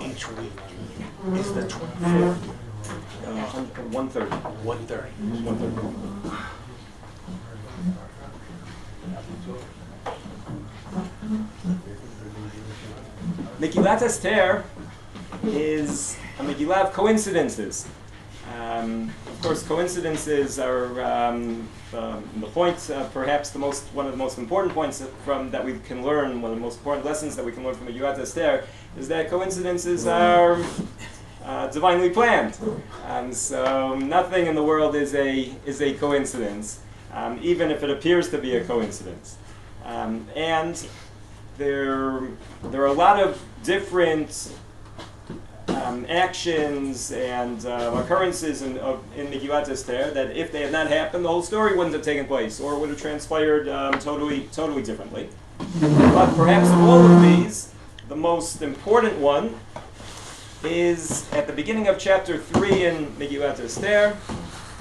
Each week is the 25th. 130. 130. Megilat Esther is a Megillah of coincidences. Of course, coincidences are the point, perhaps one of the most important points that we can learn. One of the most important lessons that we can learn from Megilat Esther is that coincidences are divinely planned. So nothing in the world is a coincidence, even if it appears to be a coincidence. And there are a lot of different actions and occurrences in Megilat Esther that if they had not happened, the whole story wouldn't have taken place, or it would have transpired totally differently. But perhaps of all of these, the most important one is at the beginning of chapter 3 in Megilat Esther,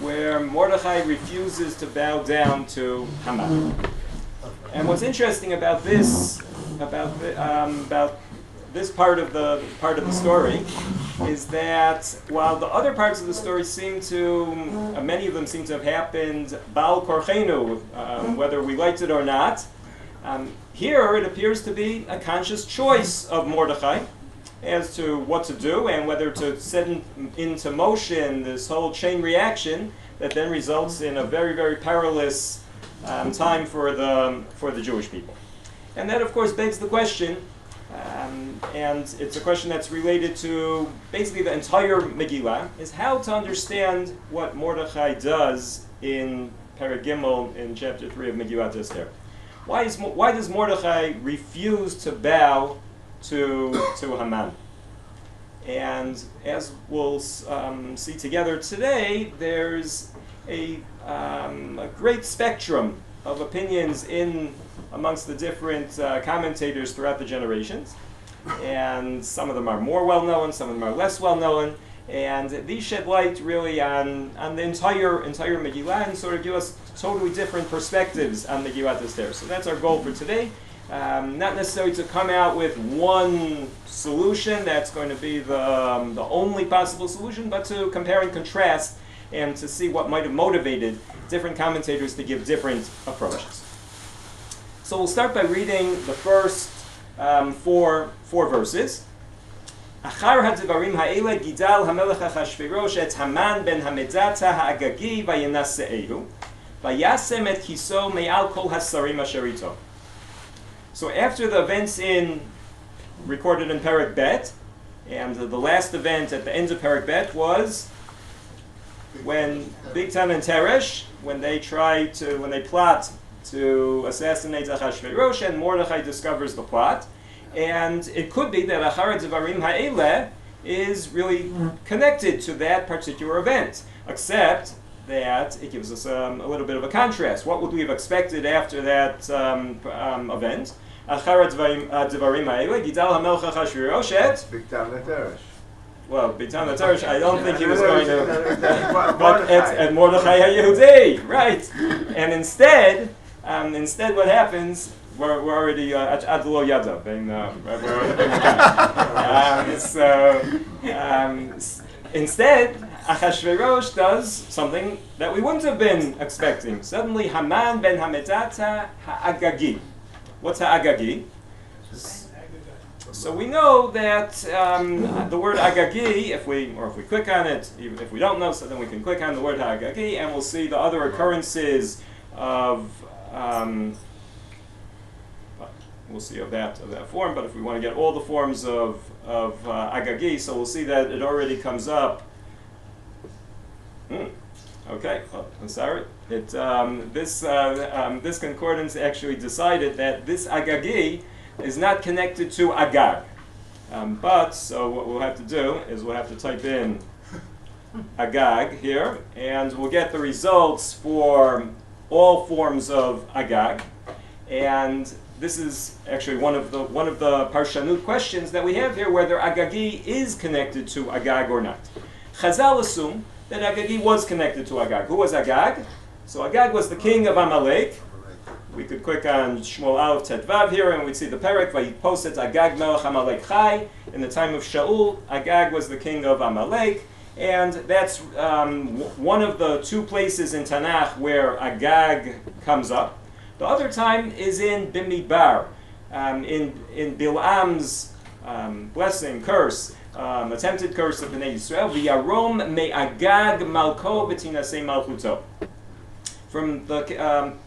where Mordechai refuses to bow down to Haman. And what's interesting about this part of the story is that while the other parts of the story many of them seem to have happened Baal Korchenu, whether we liked it or not, here it appears to be a conscious choice of Mordechai as to what to do and whether to set into motion this whole chain reaction that then results in a very, very perilous time for the Jewish people. And that, of course, begs the question, and it's a question that's related to basically the entire Megillah, is how to understand what Mordechai does in Perek Gimel in chapter 3 of Megillat Esther. Why does Mordechai refuse to bow to Haman? And as we'll see together today, there's a great spectrum of opinions amongst the different commentators throughout the generations, and some of them are more well known, some of them are less well known, and these shed light really on the entire Megillah and sort of give us totally different perspectives on Megillat Esther. So that's our goal for today. Not necessarily to come out with one solution that's going to be the only possible solution, but to compare and contrast and to see what might have motivated different commentators to give different approaches. So we'll start by reading the first four verses. Achar hadvarim ha'ele gidal hamelech Achashverosh et Haman ben Hamedzata ha'agagi vayinase'ehu vayasem et kiso me'al kol hasarim asher ito. So after the events recorded in Perek Bet, and the last event at the end of Perek Bet was when Bigtan and Teresh, when they plot to assassinate Achashverosh, and Mordechai discovers the plot. And it could be that Achar Dvarim Ha'eleh is really connected to that particular event, except that it gives us a little bit of a contrast. What would we have expected after that event? Achar Dvarim Ha'eleh, Gidal HaMelech Achashverosh et Bigtan Teresh. Well, Bigtan Teresh, I don't think he was going to, but at Mordechai HaYehudei, right? And instead what happens, we're already at Lo Yadav, instead, Achashverosh does something that we wouldn't have been expecting. Suddenly, Haman ben Hamedzata ha'agagi. What's ha'agagi? So we know that the word agagi, if we click on it, even if we don't know, so then we can click on the word agagi, and we'll see the other occurrences of that form. But if we want to get all the forms of agagi, so we'll see that it already comes up. Okay, I'm sorry. This concordance actually decided that this agagi is not connected to Agag. But, so what we'll have to do is we'll have to type in Agag here, and we'll get the results for all forms of Agag. And this is actually one of the Parshanut questions that we have here, whether Agagi is connected to Agag or not. Chazal assume that Agagi was connected to Agag. Who was Agag? So Agag was the king of Amalek. We could click on Shmuel Aleph Tet Vav here, and we'd see the Perek. Vayiposet Agag melech Amalek Chai. In the time of Shaul, Agag was the king of Amalek, and that's one of the two places in Tanakh where Agag comes up. The other time is in Bimidbar, in Bilam's blessing, curse, attempted curse of Bnei Yisrael. V'yarom me Agag malko v'tinasei malchuto. From the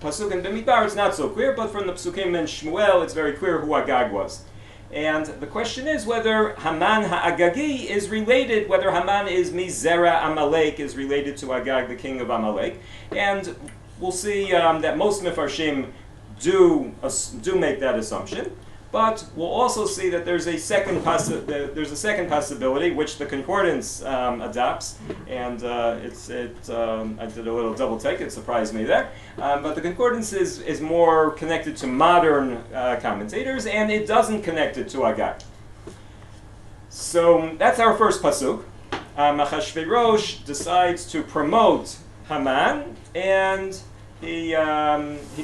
pasuk in Bimidbar, it's not so clear, but from the pasukim in Shmuel, it's very clear who Agag was. And the question is whether Haman Ha'agagi is related, whether Haman is Mizera Amalek, is related to Agag, the king of Amalek. And we'll see that most Mefarshim do make that assumption. But we'll also see that there's a second possibility, which the concordance adopts, and I did a little double take. It surprised me there, but the concordance is more connected to modern commentators, and it doesn't connect it to Agag. So that's our first pasuk. Achashverosh decides to promote Haman, and he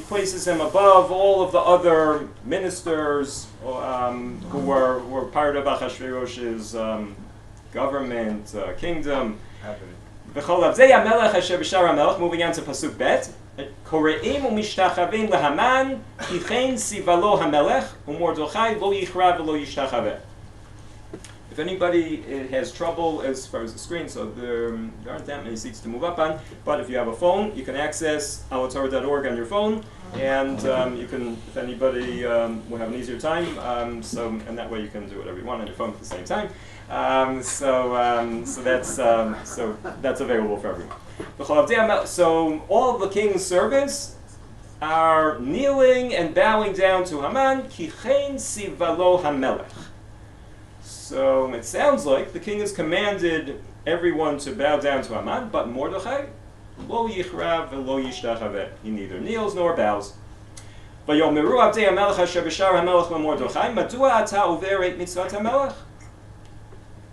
places him above all of the other ministers who were part of Achashverosh's government, kingdom. Moving on to pasuk bet. Koreim umishtachavim leHaman kichein sivalo hamelech uMordechai lo yichra v'lo yishtachaveh. If anybody has trouble as far as the screen, so there aren't that many seats to move up on, but if you have a phone, you can access alatorah.org on your phone, and you can, if anybody will have an easier time, and that way you can do whatever you want on your phone at the same time. So that's available for everyone. So all of the king's servants are kneeling and bowing down to Haman, kichein sivalo hamelech. So it sounds like the king has commanded everyone to bow down to Haman, but Mordechai, lo yichra v'lo yishtachaveh. He neither kneels nor bows. Vayomeru avdei hamelech asher b'shar hamelech leMordechai, madua ata over et mitzvat hamelech?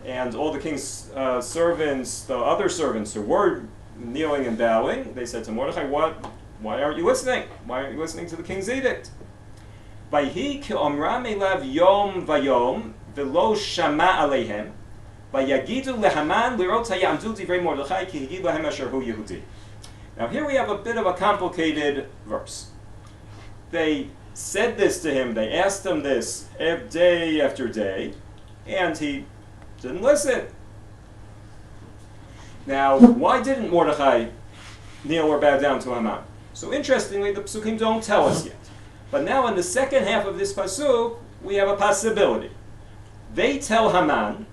And all the king's servants, the other servants who were kneeling and bowing, they said to Mordechai, why aren't you listening? Why aren't you listening to the king's edict? Vayhi ki omram elav yom vayom, v'lo shama aleihem, vayagidu leHaman lirot hayamdu divrei Mordechai ki higid lahem asher hu Yehudi. Now here we have a bit of a complicated verse. They said this to him, they asked him this day after day, and he didn't listen. Now, why didn't Mordechai kneel or bow down to Haman? So interestingly, the psukim don't tell us yet. But now in the second half of this pasuk, we have a possibility. They tell Haman,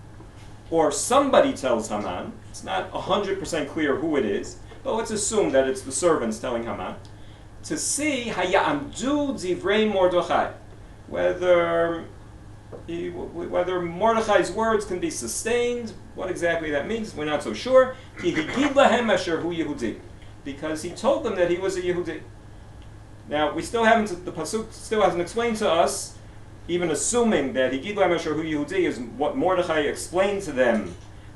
or somebody tells Haman, it's not 100% clear who it is, but let's assume that it's the servants telling Haman, to see hayamdu divrei Mordechai, whether Mordechai's words can be sustained. What exactly that means, we're not so sure. Ki higid lahem asher hu Yehudi, because he told them that he was a Yehudi. Now, the pasuk still hasn't explained to us, even assuming that higid lahem asher hu Yehudi is what Mordechai explained to them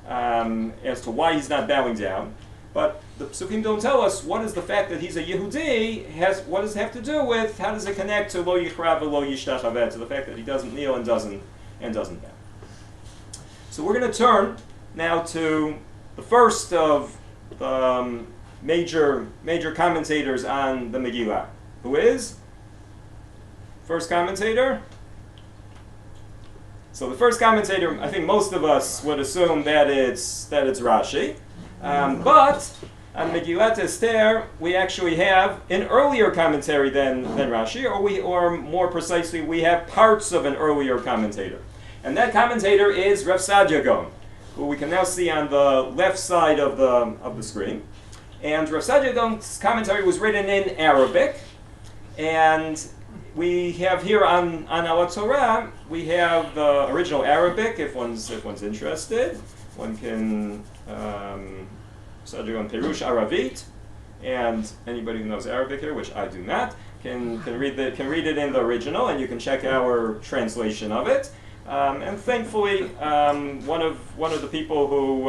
as to why he's not bowing down. But the psukim don't tell us what is the fact that he's a Yehudi, what does it have to do with, how does it connect to lo yichra v'lo yishtachaveh, to the fact that he doesn't kneel and doesn't bow. So we're going to turn now to the first of the major commentators on the Megilat, who is first commentator. So the first commentator, I think most of us would assume that it's Rashi. But on Megilat Esther, we actually have an earlier commentary than Rashi, or more precisely, we have parts of an earlier commentator. And that commentator is Rav Sadia Gaon, who we can now see on the left side of the screen. And Rav Sadia Gaon's commentary was written in Arabic, and we have here on our Torah, we have the original Arabic. If one's interested, one can Sadia Gaon Perush Aravit, and anybody who knows Arabic here, which I do not, can read it in the original, and you can check our translation of it. And thankfully, one of the people who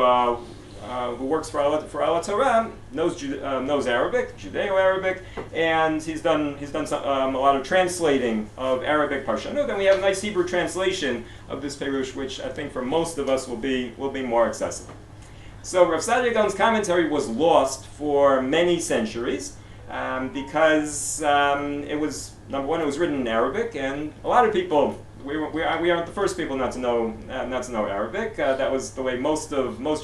who works for Allah Torah knows Arabic, Judeo-Arabic, and he's done a lot of translating of Arabic Parshanut. And we have a nice Hebrew translation of this Perush, which I think for most of us will be more accessible. So Rav Saadia Gaon's commentary was lost for many centuries because it was, number one, it was written in Arabic, and a lot of people. We aren't the first people not to know Arabic. That was the way most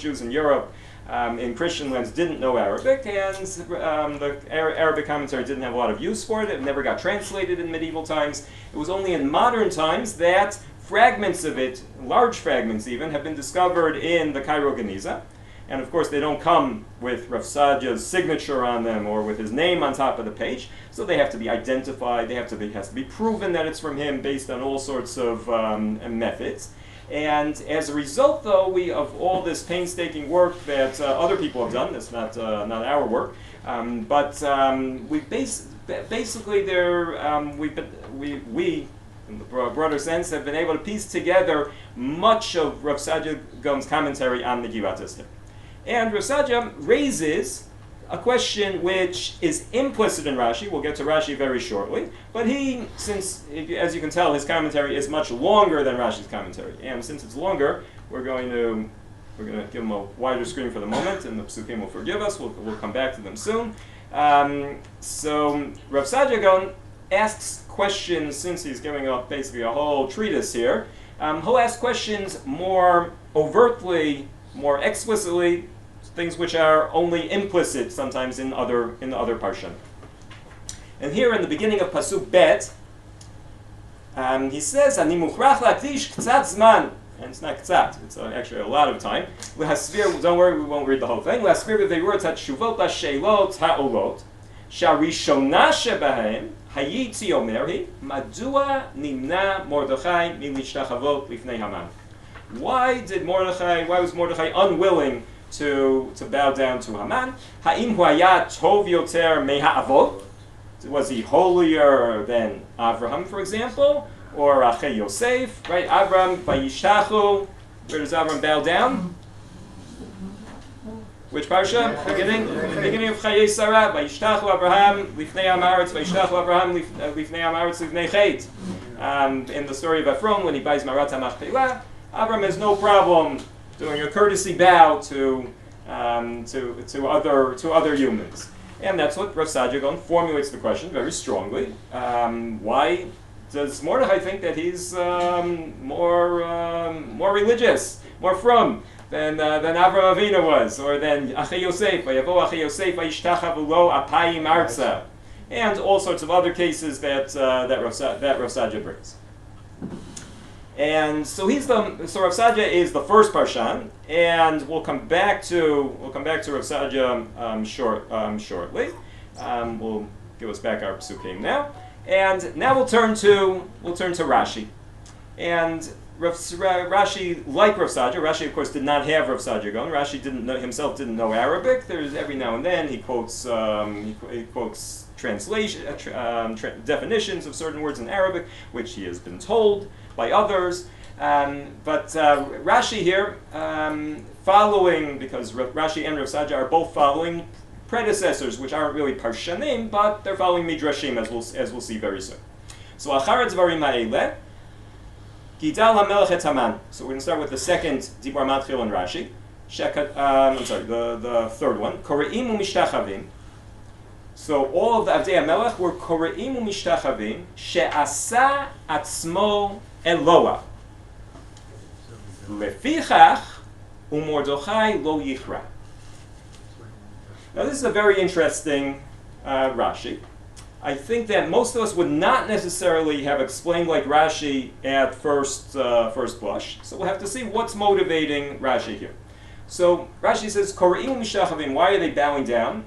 Jews in Europe, in Christian lands, didn't know Arabic, and the Arabic commentary didn't have a lot of use for it. It never got translated in medieval times. It was only in modern times that fragments of it, large fragments even, have been discovered in the Cairo Geniza. And of course, they don't come with Rav Saadia's signature on them or with his name on top of the page. So they have to be identified. It has to be proven that it's from him based on all sorts of methods. And as a result, though, of all this painstaking work that other people have done, that's not our work, but we basically we in the broader sense have been able to piece together much of Rav Saadia Gaon's commentary on Megilat Esther. And Rav Saadia raises a question which is implicit in Rashi. We'll get to Rashi very shortly. But since, as you can tell, his commentary is much longer than Rashi's commentary. And since it's longer, we're going to give him a wider screen for the moment, and the Psukim will forgive us. We'll come back to them soon. So Rav Saadia Gaon asks questions, since he's giving up basically a whole treatise here. He'll ask questions more overtly, more explicitly, things which are only implicit sometimes in the other parsha. And here in the beginning of Pasuk Bet, he says, "Ani mukhrach lakdish k'tzat zman," and it's not k'tzat; it's actually a lot of time. L'hasvir, don't worry, we won't read the whole thing. L'hasvir b'veirut hatshuvot ha'sheilot ha'olot, sharishona shebahem hayiti omerhi madua nimna Mordechai milishtachavot lifnei Haman. Why was Mordechai unwilling to bow down to Haman? Ha'im hu haya tov yoter meha'avot? Was he holier than Avraham, for example? Or Achei Yosef, right? Avram, vayishtachu. Where does Avram bow down? Which parsha? Beginning of Chayei Sarah. Vayishtachu Avraham lifnei Amaretz. Vayishtachu Avraham lifnei Amaretz lifnei Chet. In the story of Ephron, when he buys Marat HaMachpelah, Avram has no problem doing a courtesy bow to other humans, and that's what Rav Saadia Gaon formulates the question very strongly. Why does Mordechai think that he's more religious, more from than Avraham Avinu was, or than Achei Yosef? Vayavo Achei Yosef vayishtachavu lo apayim arza, and all sorts of other cases that Rav Saadia brings. And so Rav Saadia is the first parshan, and we'll come back to Rav Saadia shortly. We'll give us back our psukim now, and now we'll turn to Rashi. And Rashi, like Rav Saadia, Rashi of course did not have Rav Saadia Gaon. Rashi himself didn't know Arabic. There's every now and then he quotes translation definitions of certain words in Arabic, which he has been told by others, but Rashi here, following, because Rashi and Rav Saadia are both following predecessors, which aren't really parshanim, but they're following midrashim, as we'll see very soon. So achar dvarim ha'eleh, gidal hamelech et Haman. So we're going to start with the second dibur matchil in Rashi. The third one. Koreim u'mishtachavim. So all of the Avdei HaMelech were koreim u'mishtachavim she'asa atzmo Eloah. Lefichach u'Mordechai lo yichra. Now this is a very interesting Rashi. I think that most of us would not necessarily have explained like Rashi at first blush. So we'll have to see what's motivating Rashi here. So Rashi says, Koreim u'mishtachavim, why are they bowing down?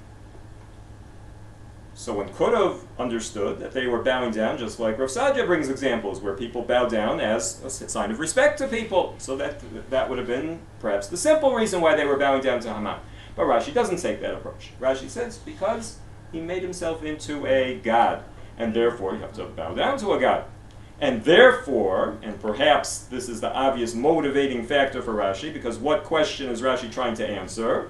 So one could have understood that they were bowing down, just like Rav Saadia brings examples where people bow down as a sign of respect to people. So that would have been perhaps the simple reason why they were bowing down to Haman. But Rashi doesn't take that approach. Rashi says because he made himself into a god, and therefore you have to bow down to a god. And therefore, and perhaps this is the obvious motivating factor for Rashi, because what question is Rashi trying to answer?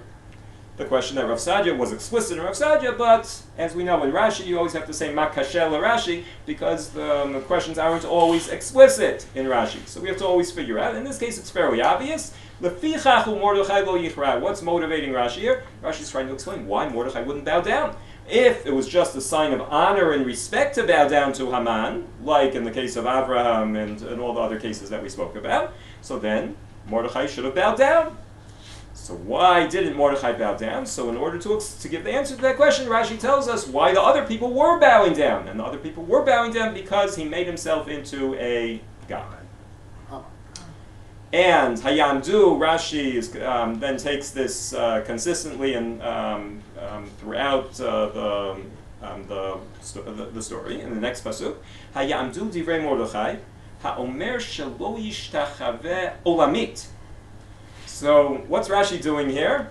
The question that Rav Sadia was explicit in Rav Sadia, but as we know in Rashi, you always have to say makashel Rashi, because the questions aren't always explicit in Rashi. So we have to always figure out. In this case, it's fairly obvious. Lefichach Mordechai lo yichra. What's motivating Rashi here? Rashi's trying to explain why Mordechai wouldn't bow down. If it was just a sign of honor and respect to bow down to Haman, like in the case of Abraham and all the other cases that we spoke about, so then Mordechai should have bowed down. So why didn't Mordechai bow down? So in order to give the answer to that question, Rashi tells us why the other people were bowing down. And the other people were bowing down because he made himself into a god. And Hayamdu, Rashi then takes this consistently and throughout the story. In the next pasuk, Hayamdu divrei Mordechai, ha'omer shelo yishtachaveh olamit. So what's Rashi doing here?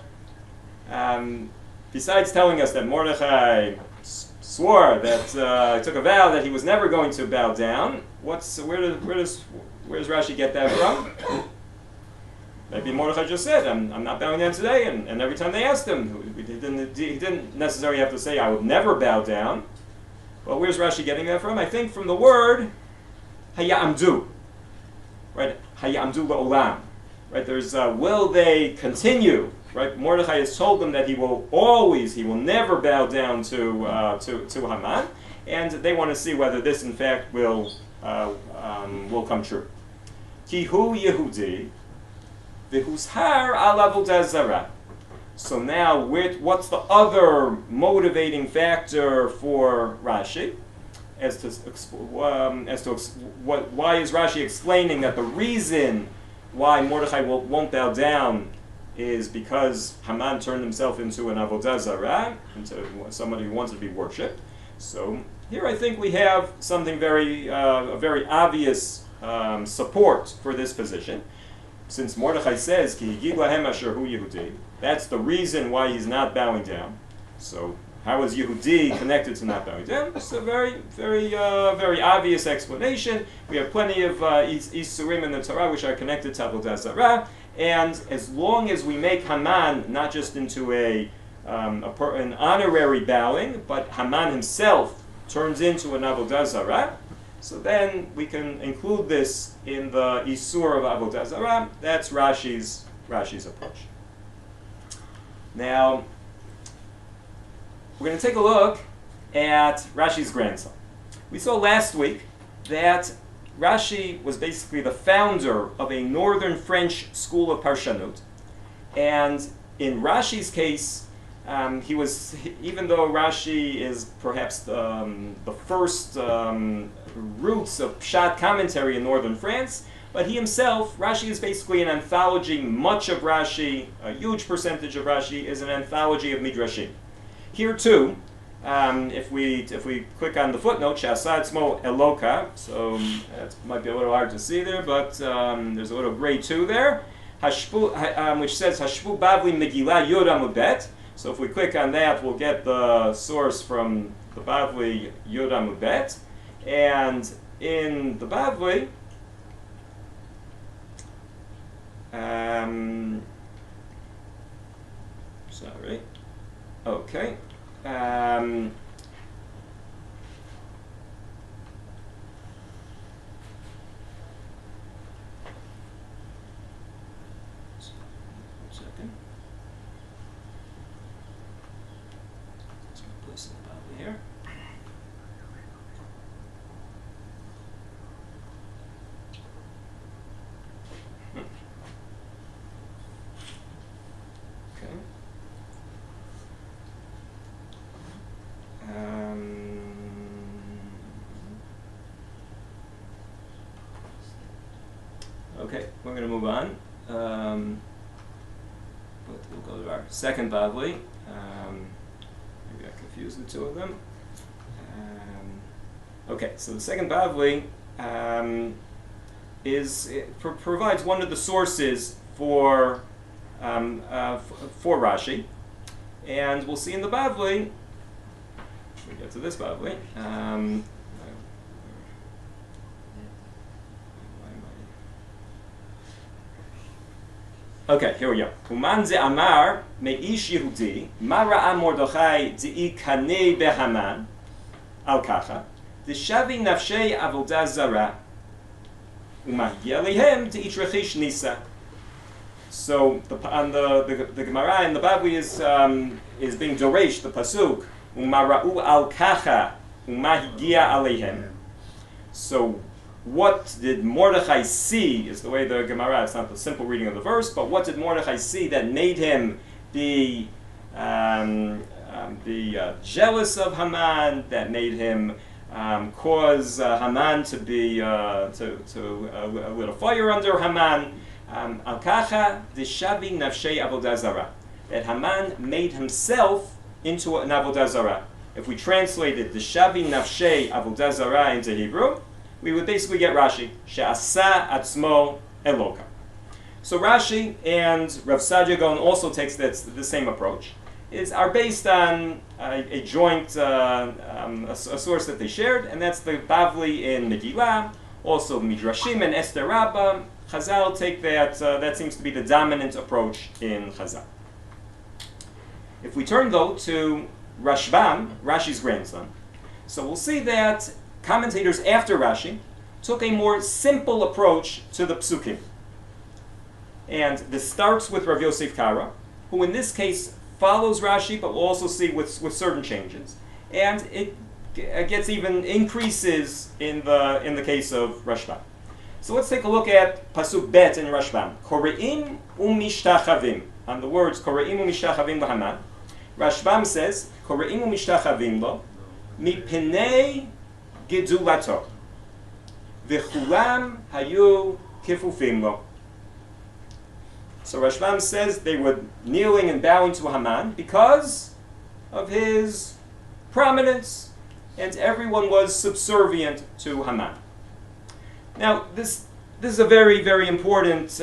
Besides telling us that Mordechai swore that he took a vow that he was never going to bow down, where does Rashi get that from? Maybe Mordechai just said, I'm not bowing down today, and every time they asked him, he didn't necessarily have to say, I would never bow down. Well, where's Rashi getting that from? I think from the word hayamdu, right? Hayamdu la'olam, right? There's will they continue, right? Mordechai has told them that he will never bow down to Haman, and they want to see whether this in fact will come true. Kihu Yehudi, v'hushar al avodah zarah. So now, what's the other motivating factor for Rashi? Why is Rashi explaining that the reason why Mordechai won't bow down is because Haman turned himself into an avodah zarah, into somebody who wants to be worshipped. So here I think we have something a very obvious support for this position. Since Mordechai says, Ki higid lahem asher hu Yehudi, that's the reason why he's not bowing down. So how is Yehudi connected to not bowing down? It's a very obvious explanation. We have plenty of isurim in the Torah which are connected to avodah zarah, and as long as we make Haman not just into an honorary bowing, but Haman himself turns into an avodah zarah, so then we can include this in the isur of avodah zarah. That's Rashi's approach. Now, we're going to take a look at Rashi's grandson. We saw last week that Rashi was basically the founder of a northern French school of Parshanut. And in Rashi's case, even though Rashi is perhaps the first roots of Pshat commentary in northern France, but he himself, Rashi is basically an anthology. Much of Rashi, a huge percentage of Rashi, is an anthology of Midrashim. Here too, if we click on the footnote, Shasa Tzmo Eloka, so that might be a little hard to see there, but there's a little gray 2 there, which says Hashvu Bavli Megilat Yod Amud Bet. So if we click on that, we'll get the source from the Bavli Yod Amud Bet. And in the Bavli, sorry, okay. Okay, we're going to move on. But we'll go to our second Bavli. Maybe I confused the two of them. Okay, so the second Bavli provides one of the sources for Rashi, and we'll see in the Bavli. We get to this Bavli. Okay, here we go. Uman ze amar meish Yehudi ma ra'a Mordechai ze'i kanei behaman al kacha d'shavi nafshei avodah zara u'mahigia lehem de'ich rechish nisa. So the Gemara in the Bavli is being doresh the pasuk u'mara'u al kacha u'mahigia aleihem. So what did Mordechai see, is the way the Gemara, it's not the simple reading of the verse, but what did Mordechai see that made him be jealous of Haman, that made him cause Haman to be, to lit a fire under Haman? Al-kacha d'shavi nafshei avodah zara. That Haman made himself into an avodah zara. If we translated d'shavi nafshei avodah zara into Hebrew, we would basically get Rashi, she'asa atzmo eloka. So Rashi and Rav Sadia Gaon also takes the same approach, are based on a joint a source that they shared, and that's the Bavli in Megilat, also Midrashim and Esther Rabbi. Chazal take that, that seems to be the dominant approach in Chazal. If we turn though to Rashbam, Rashi's grandson, so we'll see that commentators after Rashi took a more simple approach to the psukim. And this starts with Rav Yosef Kara, who in this case follows Rashi, but we'll also see with certain changes. And it gets even increases in the case of Rashbam. So let's take a look at pasuk bet in Rashbam. Kore'im u'mishtachavim. On the words Kore'im u'mishtachavim l'Haman, Rashbam says Kore'im u'mishtachavim lo mipnei gedulato v'chulam hayu kifufim lo. So Rashbam says they were kneeling and bowing to Haman because of his prominence, and everyone was subservient to Haman. Now, this is a very, very important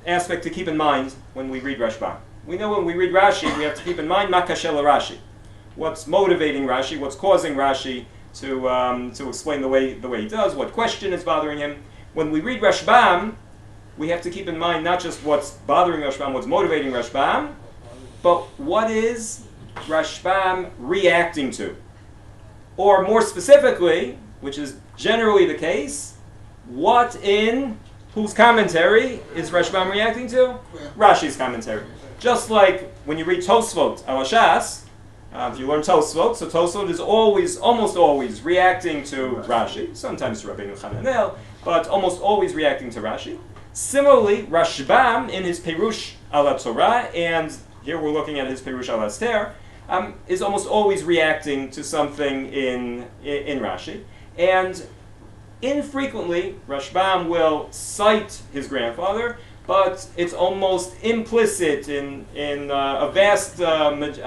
aspect to keep in mind when we read Rashbam. We know when we read Rashi, we have to keep in mind makashel Rashi. What's motivating Rashi? What's causing Rashi to explain the way he does? What question is bothering him? When we read Rashbam, we have to keep in mind not just what's bothering Rashbam, what's motivating Rashbam, but what is Rashbam reacting to? Or more specifically, which is generally the case, what in whose commentary is Rashbam reacting to? Rashi's commentary. Just like when you read Tosfot al Shas, if you learn Tosfot, so Tosfot is almost always reacting to Rashi, sometimes to Rabbeinu Hananel, but almost always reacting to Rashi. Similarly, Rashbam in his Perush al Torah, and here we're looking at his Perush al Esther, is almost always reacting to something in Rashi. And infrequently, Rashbam will cite his grandfather, but it's almost implicit in a vast amount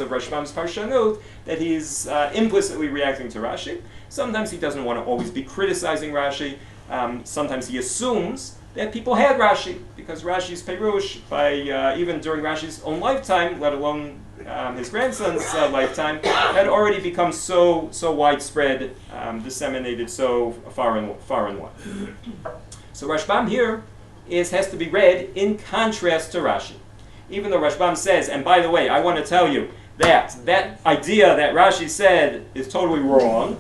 of Rashbam's Parshanut that he's implicitly reacting to Rashi. Sometimes he doesn't want to always be criticizing Rashi. Sometimes he assumes that people had Rashi, because Rashi's Perush, even during Rashi's own lifetime, let alone his grandson's lifetime, had already become so widespread, disseminated so far and wide. So Rashbam here has to be read in contrast to Rashi. Even though Rashbam says, and by the way, I want to tell you that idea that Rashi said is totally wrong,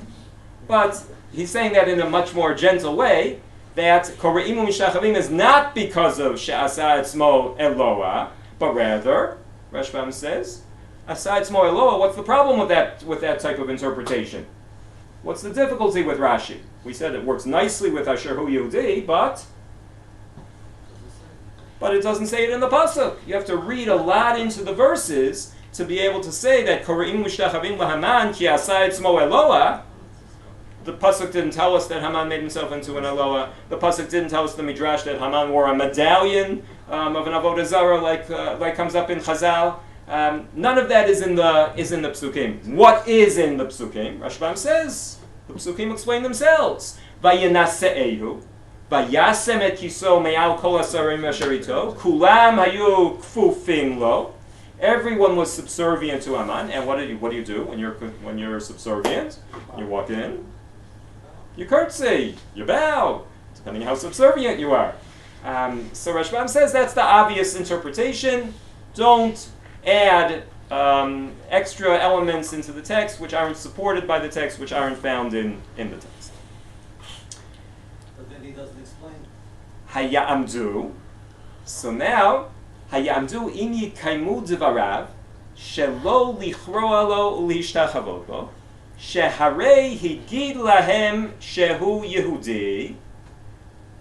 but he's saying that in a much more gentle way, that Kore'im u'mishachavim is not because of she'asa etzmo Eloah, but rather, Rashbam says, asa etzmo Eloah, what's the problem with that type of interpretation? What's the difficulty with Rashi? We said it works nicely with Asher Hu Yehudi, but it doesn't say it in the pasuk. You have to read a lot into the verses to be able to say that Kore'im u'mishtachavim l'Haman ki asa etzmo Eloah. The pasuk didn't tell us that Haman made himself into an Eloah. The pasuk didn't tell us the midrash that Haman wore a medallion of an avodah zarah, like comes up in Chazal. None of that is in the psukim. What is in the psukim? Rashbam says the psukim explain themselves. Vayinase'ehu, vayasem et kiso me'al kol hasarim asher ito, kulam hayu kfufim lo. Everyone was subservient to Haman. And what do you do when you're subservient? You walk in. You curtsy, you bow. depending on how subservient you are. So Rashbam says that's the obvious interpretation. Don't add extra elements into the text which aren't supported by the text, which aren't found in the text. But then he doesn't explain. Hayamdu. So now, Hayamdu ini kaimu divarav shelo lichroa lo ulishtachavot bo sheharei higid lahem shehu Yehudi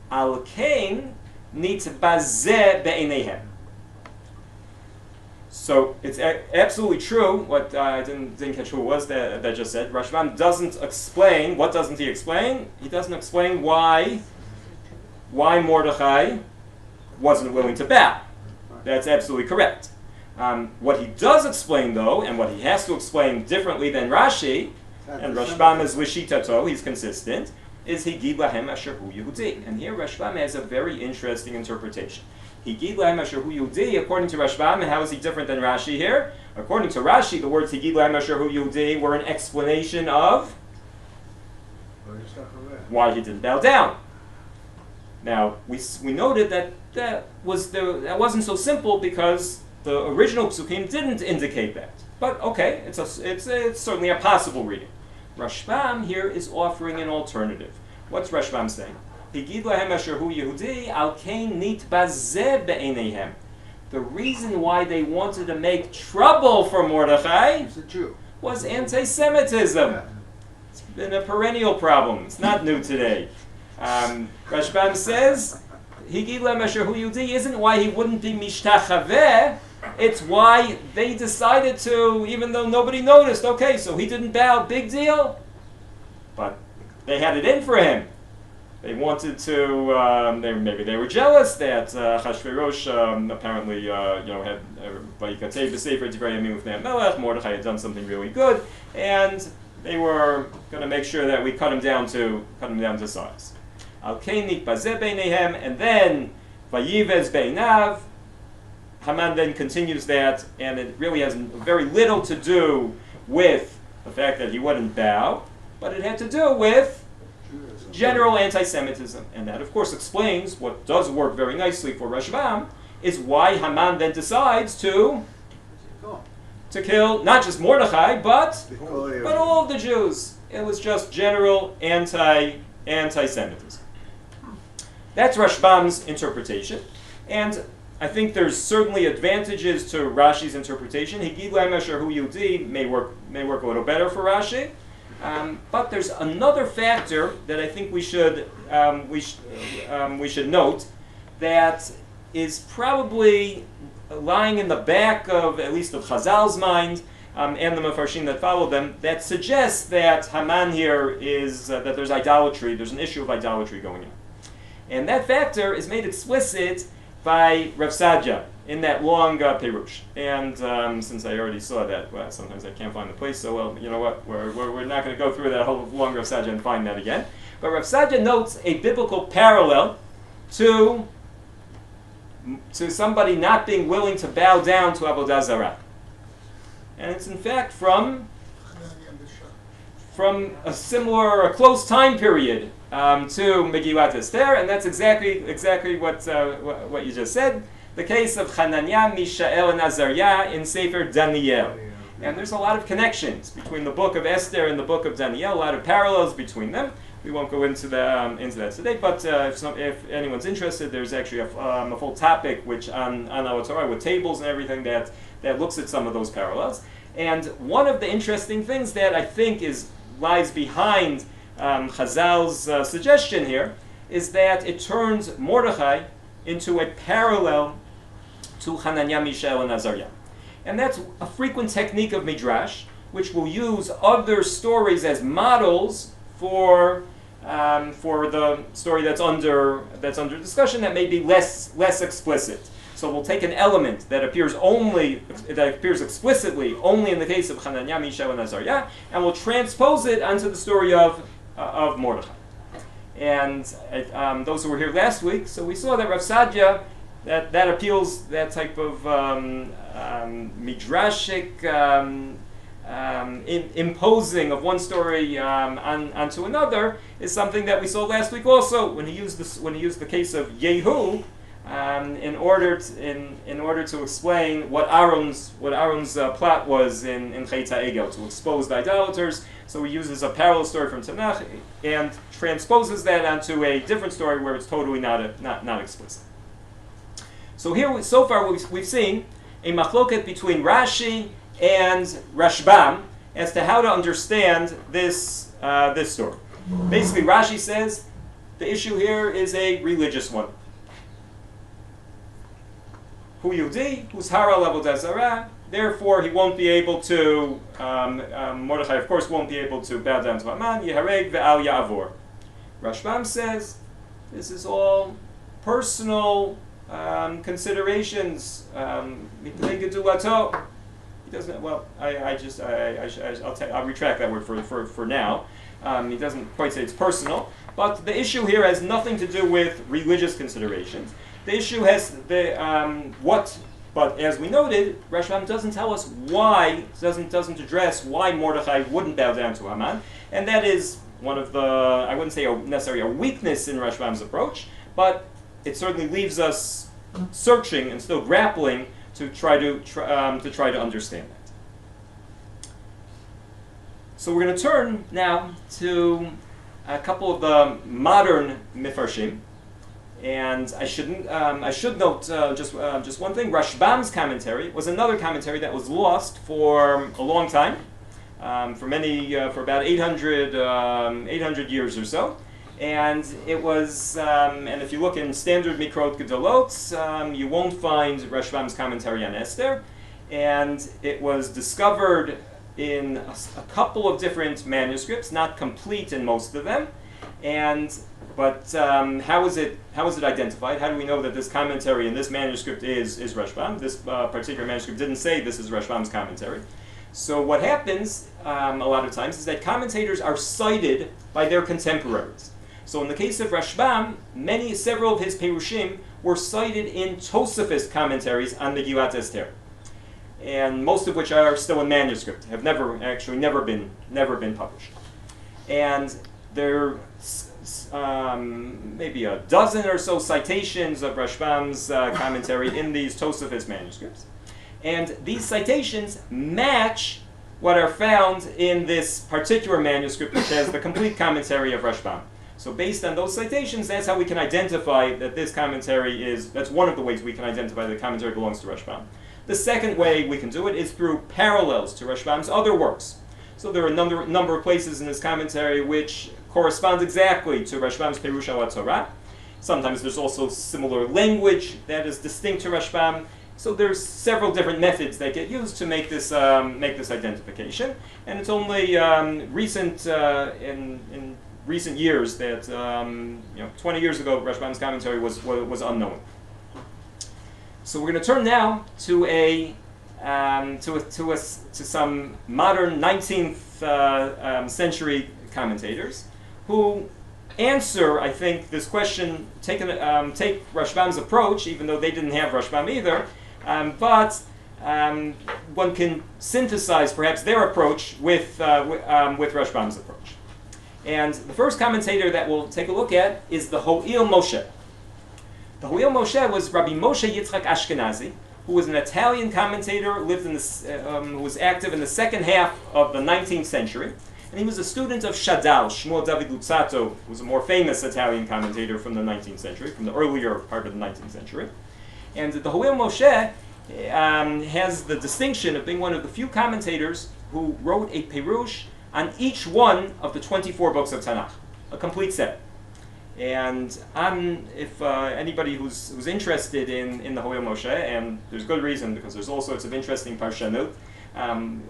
al kain nitbazeh be'eneihem. So it's absolutely true. What I didn't catch who it was that just said. Rashbam doesn't explain. What doesn't he explain? He doesn't explain why Mordechai wasn't willing to bow. That's absolutely correct. What he does explain, though, and what he has to explain differently than Rashi, and Rashbam is Lishitato, he's consistent, is Higid Lahem Asher Hu Yehudi. And here Rashbam has a very interesting interpretation. Higid Lahem Asher Hu Yehudi, according to Rashbam, and how is he different than Rashi here? According to Rashi, the words Higid Lahem Asher Hu Yehudi were an explanation of why he didn't bow down. Now, we noted that wasn't so simple because the original psukim didn't indicate that. But okay, it's certainly a possible reading. Rashbam here is offering an alternative. What's Rashbam saying? Higid lahem asher hu Yehudi al kain nitbazeh be'eneihem. The reason why they wanted to make trouble for Mordechai was anti-Semitism. Yeah. It's been a perennial problem. It's not new today. Rashbam says, Higid lahem asher hu Yehudi isn't why he wouldn't be mishtachaveh. It's why they decided to, even though nobody noticed. Okay, so he didn't bow, big deal. But they had it in for him. They wanted to. Maybe they were jealous that Achashverosh apparently, had Vayikatev b'sefer Divrei Yamim Ufnei Melech. Mordechai had done something really good, and they were going to make sure that we cut him down to size. Al kain nitbazeh beineihem, and then Vayivez beinav. Haman then continues that, and it really has very little to do with the fact that he wouldn't bow, but it had to do with general anti-Semitism. And that, of course, explains what does work very nicely for Rashbam, is why Haman then decides to kill not just Mordechai, but all of the Jews. It was just general anti-Semitism. That's Rashbam's interpretation. And I think there's certainly advantages to Rashi's interpretation. Higid lahem asher hu Yehudi may work a little better for Rashi, but there's another factor that I think we should note that is probably lying in the back of at least of Chazal's mind and the Mefarshim that follow them, that suggests that Haman here is that there's idolatry. There's an issue of idolatry going on, and that factor is made explicit by Rav Sadia in that long Perush. And since I already saw that, well, sometimes I can't find the place, so well, you know what, we're not going to go through that whole long Rav Sadia and find that again. But Rav Sadia notes a biblical parallel to somebody not being willing to bow down to Avodah Zarah. And it's in fact from a similar, a close time period to Megilat Esther, and that's exactly what you just said. The case of Hananiah, Mishael, and Azariah in Sefer Daniel. And there's a lot of connections between the book of Esther and the book of Daniel, a lot of parallels between them. We won't go into that today, but if anyone's interested, there's actually a full topic which on our Torah with tables and everything that looks at some of those parallels. And one of the interesting things that I think lies behind Chazal's suggestion here is that it turns Mordechai into a parallel to Hananiah, Mishael, and Azariah. And that's a frequent technique of Midrash, which will use other stories as models for the story that's under discussion that may be less explicit. So we'll take an element that appears explicitly only in the case of Hananiah, Mishael, and Azariah, and we'll transpose it onto the story of Mordechai. And those who were here last week, so we saw that Rav Sadia, that appeals, that type of midrashic imposing of one story onto another is something that we saw last week also when he used the case of Yehu in order to explain what Aaron's plot was in Chet HaEgel, to expose the idolaters. So he uses a parallel story from Tanakh and transposes that onto a different story where it's totally not explicit. So here, so far, we've seen a machloket between Rashi and Rashbam as to how to understand this story. Basically, Rashi says the issue here is a religious one. Hu Yehudi, who's haral avodah zarah, therefore he won't be able to, Mordechai of course won't be able to bow down to Haman, Yehareg ve'al ya'avor. Rashbam says this is all personal considerations. He doesn't. Well, I'll retract that word for now. He doesn't quite say it's personal, but the issue here has nothing to do with religious considerations. The issue has but as we noted, Rashbam doesn't tell us why, doesn't address why Mordechai wouldn't bow down to Haman, and that is one of the, I wouldn't say necessarily a weakness in Rashbam's approach, but it certainly leaves us searching and still grappling to try to understand that. So we're going to turn now to a couple of the modern Mifarshim, and I should note just one thing. Rashbam's commentary was another commentary that was lost for a long time, for about 800 years or so. And it was, and if you look in standard Mikrot Gedolot, you won't find Rashbam's commentary on Esther. And it was discovered in a couple of different manuscripts, not complete in most of them. But how is it identified? How do we know that this commentary in this manuscript is Rashbam? This particular manuscript didn't say this is Rashbam's commentary. So what happens a lot of times is that commentators are cited by their contemporaries. So in the case of Rashbam, several of his Perushim were cited in Tosafist commentaries on Megilat Esther, and most of which are still in manuscript, have never been published. And there are maybe a dozen or so citations of Rashbam's commentary in these Tosafist manuscripts, and these citations match what are found in this particular manuscript, which has the complete commentary of Rashbam. So based on those citations, that's how we can identify that this commentary that's one of the ways we can identify that the commentary belongs to Rashbam. The second way we can do it is through parallels to Rashbam's other works. So there are a number of places in this commentary which correspond exactly to Rashbam's Perush al Torah. Sometimes there's also similar language that is distinct to Rashbam. So there's several different methods that get used to make this identification. And it's only in recent years that 20 years ago Rashbam's commentary was unknown. So we're going to turn now to some modern 19th century commentators who answer, I think, this question. Take Rashbam's approach, even though they didn't have Rashbam either, but one can synthesize perhaps their approach with Rashbam's approach. And the first commentator that we'll take a look at is the Hillel Moshe. The Hillel Moshe was Rabbi Moshe Yitzchak Ashkenazi, who was an Italian commentator, who was active in the second half of the 19th century. And he was a student of Shadal, Shmuel David Luzzatto, who was a more famous Italian commentator from the 19th century, from the earlier part of the 19th century. And the Hillel Moshe has the distinction of being one of the few commentators who wrote a Perush on each one of the 24 books of Tanakh, a complete set. And if anybody who's interested in the Hillel Moshe, and there's good reason because there's all sorts of interesting parshanut,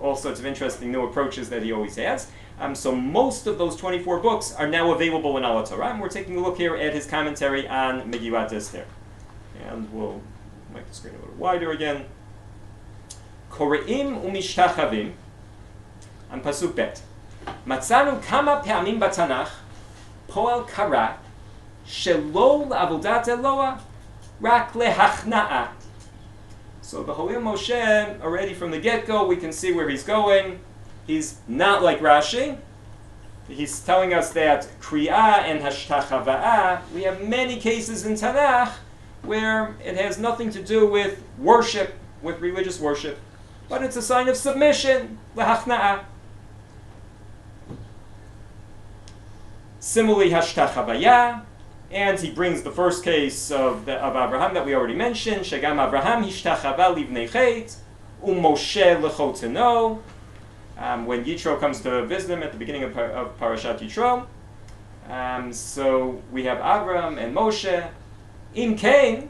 all sorts of interesting new approaches that he always has. So most of those 24 books are now available in Al Torah, and we're taking a look here at his commentary on Megilat Esther. And we'll make the screen a little wider again. Kore'im u'mishtachavim, on Pasuk Bet. Matzanu kama pe'amim b'Tanach, po'al kara, shelo la'avodat Eloah, rak lehachna'a. So the Hillel Moshe, already from the get-go, we can see where he's going. he's not like Rashi. He's telling us that Kriya and Hashtachava'ah, we have many cases in Tanakh where it has nothing to do with worship, with religious worship, but it's a sign of submission, Lahachna'ah. Similarly, Hashtachava'ah, and he brings the first case of Abraham that we already mentioned, Shegam Abraham Hishtachava Livnei Chet, Moshe Lechoteno, when Yitro comes to visit him at the beginning of Parashat Yitro. So we have Abraham and Moshe. Im Kain,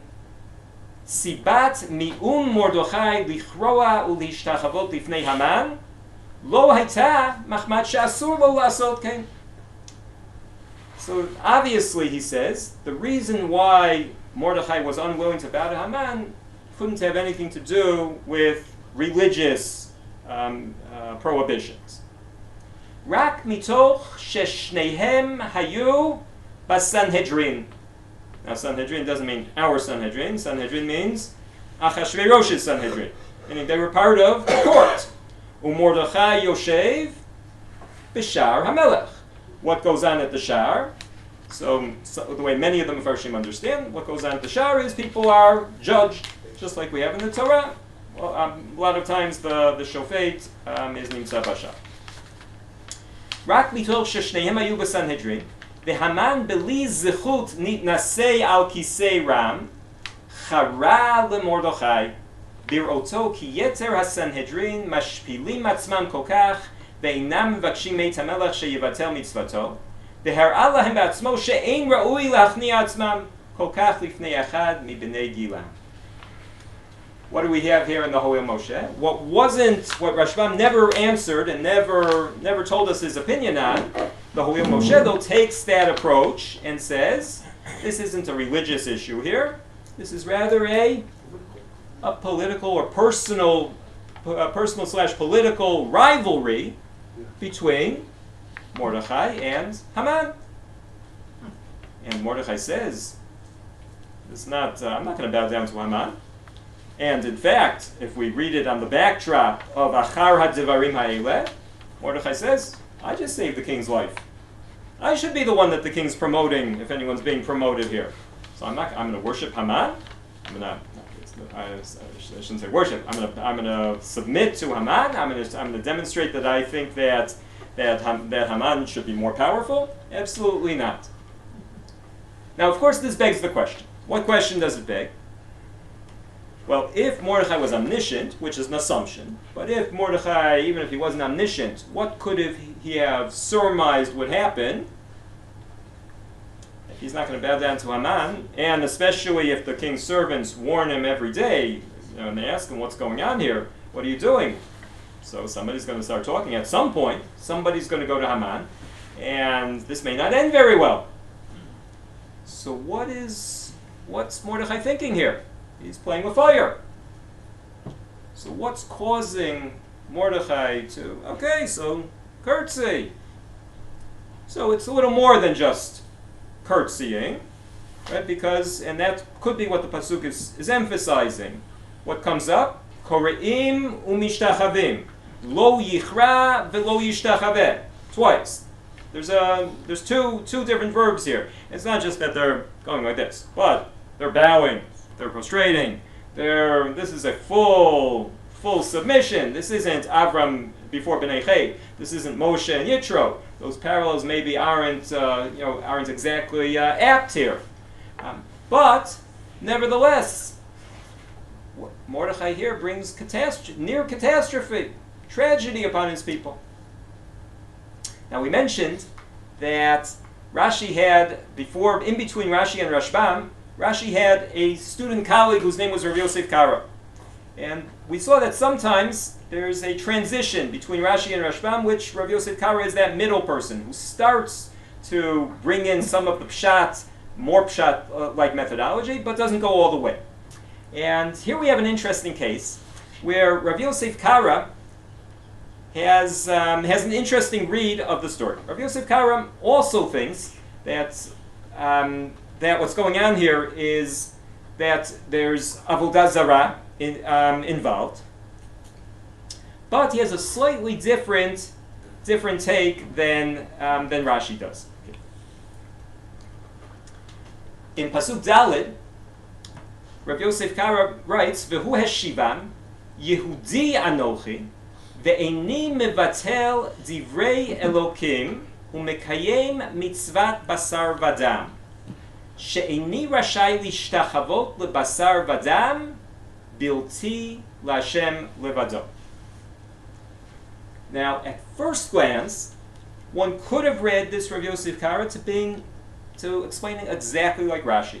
Sibat Mi'um Mordechai Lichroa Ulhishtachavot Lifnei Haman, Lo Haita Machmat She'asur Lo La'asot Kain. So obviously, he says, the reason why Mordechai was unwilling to bow to Haman couldn't have anything to do with religious prohibitions. Rak mitoch sheshnehem hayu basanhedrin. Now, Sanhedrin doesn't mean our Sanhedrin. Sanhedrin means Achashverosh's Sanhedrin, meaning they were part of the court. Umordechai Yoshev b'shar hamelech. What goes on at the shar? So the way many of the Mefarshim understand, what goes on at the shar is people are judged, just like we have in the Torah. Well, a lot of times the shofet is nimtza b'shar. Rak mitoch sheshnehem hayu b'sanhedrin, v'haman beli zichut nitnasei al kisei ram, chara leMordechai, bir'oto ki yeter hasanhedrin mashpilim atzmam kokach, ve'inam mevakshim meit hamelech sheyivatel mitzvato, והראה להם בעצמו שאין ראוי להכניע עצמם כל כך לפני אחד מבני גילם. What do we have here in the Holy Moshe? What Rashbam never answered and never told us his opinion on, the Holy Moshe though takes that approach and says, this isn't a religious issue here. This is rather a political or personal / political rivalry between Mordechai and Haman. And Mordechai says, I'm not going to bow down to Haman. And in fact, if we read it on the backdrop of Achar HaDevarim HaEleh, Mordechai says, I just saved the king's life. I should be the one that the king's promoting if anyone's being promoted here. So I'm going to worship Haman. I shouldn't say worship. I'm going to submit to Haman. I'm going to demonstrate that I think that Haman should be more powerful? Absolutely not. Now, of course, this begs the question. What question does it beg? Well, if Mordechai was omniscient, which is an assumption, but if Mordechai, even if he wasn't omniscient, what could he have surmised would happen if he's not going to bow down to Haman, and especially if the king's servants warn him every day, and they ask him, what's going on here? What are you doing? So somebody's going to start talking. At some point, somebody's going to go to Haman, and this may not end very well. So what's Mordechai thinking here? He's playing with fire. So what's causing Mordechai to, curtsy. So it's a little more than just curtsying, right? Because, and that could be what the pasuk is emphasizing. What comes up? Kore'im umishtachavim. Lo yichra velo yishtachaveh. Twice. There's two different verbs here. It's not just that they're going like this, but they're bowing, they're prostrating. This is a full submission. This isn't Avram before Bnei Chet. This isn't Moshe and Yitro. Those parallels maybe aren't exactly apt here. But nevertheless, Mordechai here brings near catastrophe, tragedy upon his people. Now we mentioned that Rashi had, in between Rashi and Rashbam, Rashi had a student colleague whose name was Rabbi Yosef Karo. And we saw that sometimes there's a transition between Rashi and Rashbam, which Rabbi Yosef Karo is that middle person who starts to bring in some of the pshat, more pshat-like methodology, but doesn't go all the way. And here we have an interesting case where Rabbi Yosef Karo has an interesting read of the story. Rabbi Yosef Karo also thinks that what's going on here is that there's avodah zarah involved. but he has a slightly different take than Rashi does. In Pasuk Daled, Rabbi Yosef Kara writes, "V'hu heshivam, Yehudi anochi, ve'eni mevatel divrei Elokim, u'mekayem mitzvat basar vadam, she'eni rashai lishtachavot lebasar vadam, bilti l'Hashem levado." Now, at first glance, one could have read this Rabbi Yosef Kara to explaining exactly like Rashi.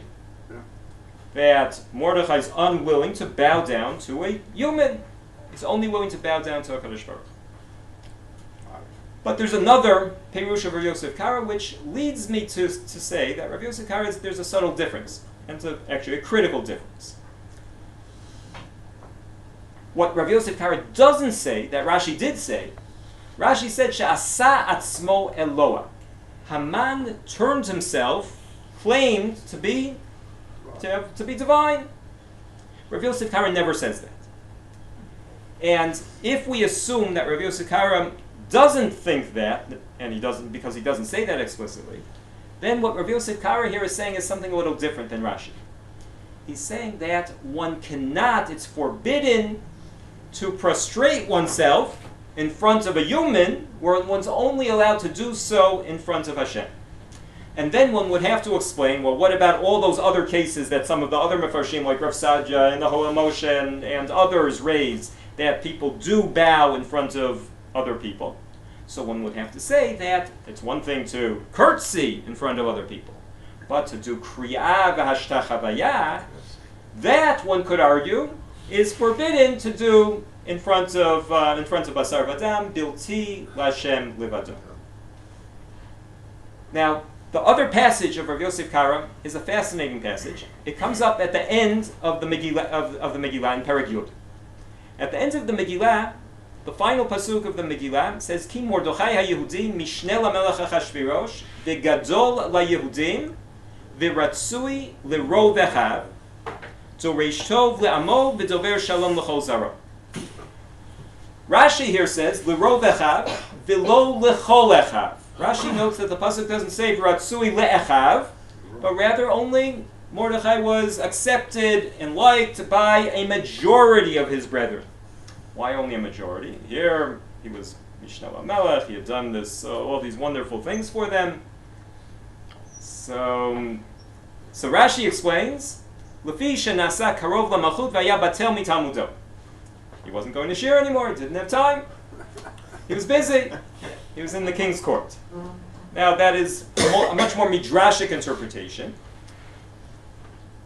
That Mordechai is unwilling to bow down to a human. He's only willing to bow down to a HaKadosh Baruch Hu. But there's another Perush of Rabbi Yosef Kara which leads me to say that Rabbi Yosef Kara, there's a subtle difference, and actually a critical difference. What Rabbi Yosef Kara doesn't say, that Rashi did say, Rashi said, She'asa atzmo Eloah. Haman turned himself, claimed to be divine. Rabbi Yosef Kara never says that. And if we assume that Rabbi Yosef Kara doesn't think that, and he doesn't because he doesn't say that explicitly, then what Rabbi Yosef Kara here is saying is something a little different than Rashi. He's saying that one cannot, it's forbidden to prostrate oneself in front of a human, where one's only allowed to do so in front of Hashem. And then one would have to explain, well, what about all those other cases that some of the other Mefarshim, like Rav Sadja and the Hillel Moshe and others raise, that people do bow in front of other people? So one would have to say that it's one thing to curtsy in front of other people, but to do Kriyah v'Hashtachavaya, that one could argue is forbidden to do in front of Basar Vadam, Bilti L'Hashem Levado. Now, the other passage of Rav Yosef Kara is a fascinating passage. It comes up at the end of the Megilat of the Megilat in Perek Yud. At the end of the Megilat, the final pasuk of the Megilat says, "Ki Mordechai HaYehudi Mishneh LaMelech Achashverosh v'Gadol LaYehudim v'Ratzui LeRov Echav Doresh Tov LeAmo v'Dover Shalom L'Chol Zaro." Rashi here says, "LeRov Echav v'Lo L'Chol Echav." Rashi notes that the pasuk doesn't say "V'Ratzui LeEchav," but rather only Mordechai was accepted and liked by a majority of his brethren. Why only a majority? Here he was Mishneh LaMelech. He had done this all these wonderful things for them. So Rashi explains, "Lefi shenasa karov lamalchut v'haya batel mitalmudo." He wasn't going to share anymore. He didn't have time. He was busy. He was in the king's court. Now that is a much more midrashic interpretation.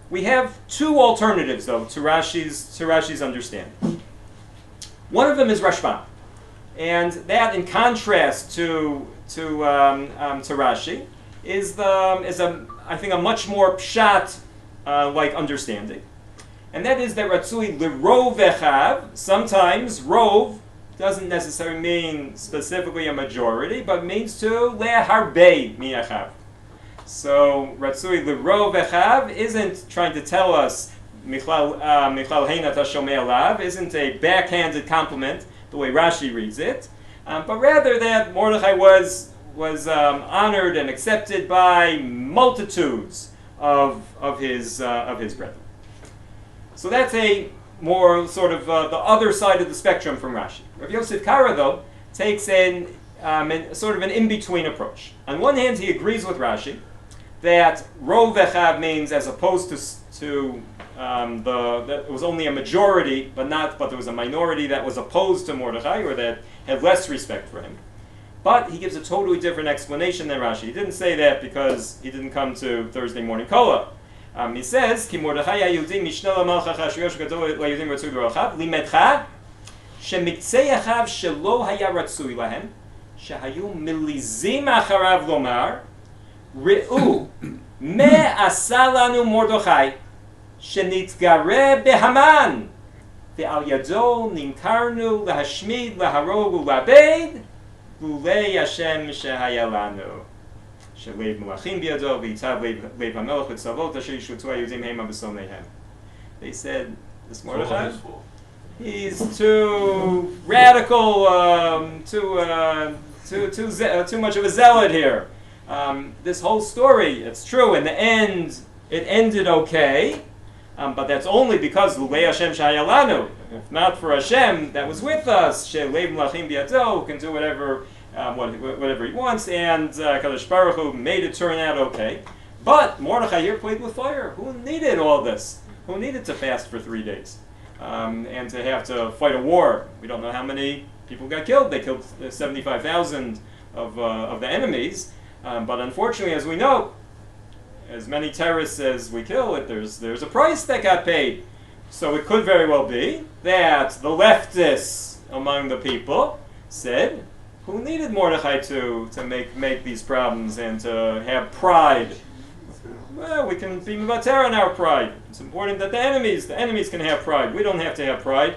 We have two alternatives, though, to Rashi's understanding. One of them is Rashbam, and that, in contrast to Rashi, is I think a much more pshat like understanding, and that is that Ratzui L'Rov Echav. Sometimes Rov doesn't necessarily mean specifically a majority, but means to le'harbe mi'achav. So Ratzui L'Rov Echav isn't trying to tell us Michlal Heina Tashomei Alav, isn't a backhanded compliment the way Rashi reads it, but rather that Mordechai was honored and accepted by multitudes of his brethren. So that's a more sort of the other side of the spectrum from Rashi. Rav Yosef Kara, though, takes sort of an in-between approach. On one hand, he agrees with Rashi that Rov Echav means, as opposed to that it was only a majority, but there was a minority that was opposed to Mordechai, or that had less respect for him. But he gives a totally different explanation than Rashi. He didn't say that because he didn't come to Thursday morning Kola. He says, "Ki Mordechai HaYehudi Mishneh LaMelech Achashverosh Gadol LaYehudim Ratzui L'Echav Limedcha shemitzei Echav shelo haya ratzui lahem shehayu milizim acharav lomar re'u me asa lanu Mordechai shenitgare behaman ve'al yado nimkarnu lahashmid laharog u'labed lulei Hashem shehaya lanu." They said, this Mordechai, He's too radical, too much of a zealot here. This whole story, it's true, in the end, it ended okay, but that's only because Lulei Hashem Shayalanu. If not for Hashem that was with us, She'lev Lachim Biato, can do whatever he wants, and Kadosh Baruch Hu made it turn out okay. But Mordechai here played with fire. Who needed all this? Who needed to fast for 3 days? And to have to fight a war? We don't know how many people got killed. They killed 75,000 of the enemies. But unfortunately, as we know, as many terrorists as we kill, there's a price that got paid. So it could very well be that the leftists among the people said, who needed Mordechai to make these problems and to have pride? Well, we can be mevater on our pride. It's important that the enemies can have pride. We don't have to have pride.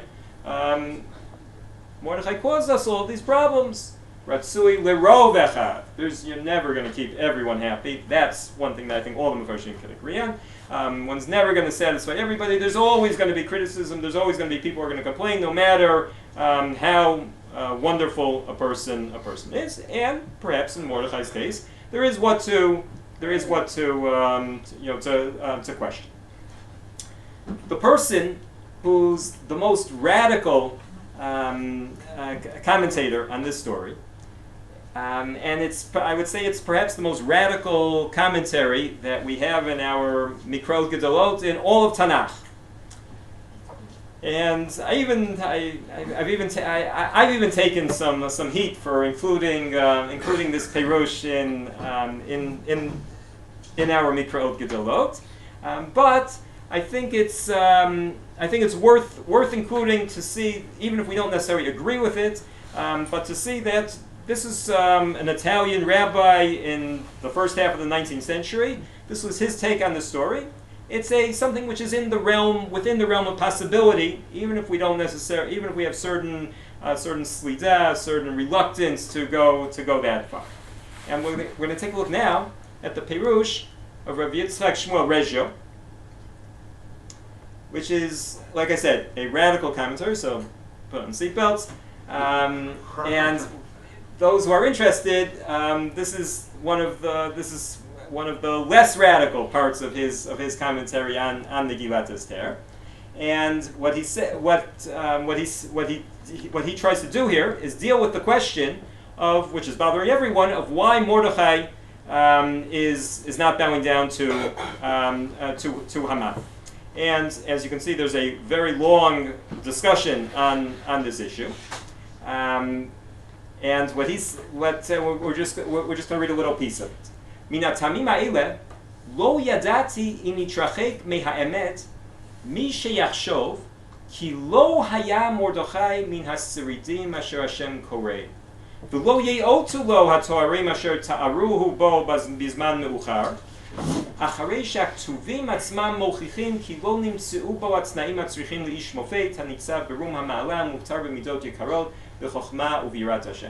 Mordechai caused us all these problems. Ratsui lerov echad. You're never going to keep everyone happy. That's one thing that I think all the Mefarshim can agree on. One's never going to satisfy everybody. There's always going to be criticism. There's always going to be people who are going to complain, no matter how wonderful a person is. And perhaps in Mordechai's case, there is what to question. The person who's the most radical commentator on this story, and I would say it's perhaps the most radical commentary that we have in our Mikrot Gedolot in all of Tanakh. And I've even taken some heat for including this Perush in our Mikrot Gedolot, but I think it's worth including to see, even if we don't necessarily agree with it, but to see that this is an Italian rabbi in the first half of the 19th century. This was his take on the story. It's something which is within the realm of possibility, even if we have certain slida, certain reluctance to go that far. And we're going to take a look now at the Perush of Rabbi Yitzchak Shmuel Rezho, which is, like I said, a radical commentary. So put on seatbelts. And those who are interested, this is one of the less radical parts of his commentary on Megilat Esther. And what he tries to do here is deal with the question of, which is bothering everyone, of why Mordechai is not bowing down to Haman. And as you can see, there's a very long discussion on this issue. And we're just going to read a little piece of it. Minatamim ha'ele lo yadati im yitrachek me'ha'emet mi sheyachshov ki lo haya Mordechai min hasiridim asher Hashem korei v'lo ye'otu lo hatoarim asher ta'aruhu bo bizman me'uchar אחרי שהכתובים עצמם מוכיחים כי לא נמצאו בו התנאים הצריכים לאיש מופת הניצב ברום המעלה מוכתר במידות יקרות בחוכמה וביראת השם.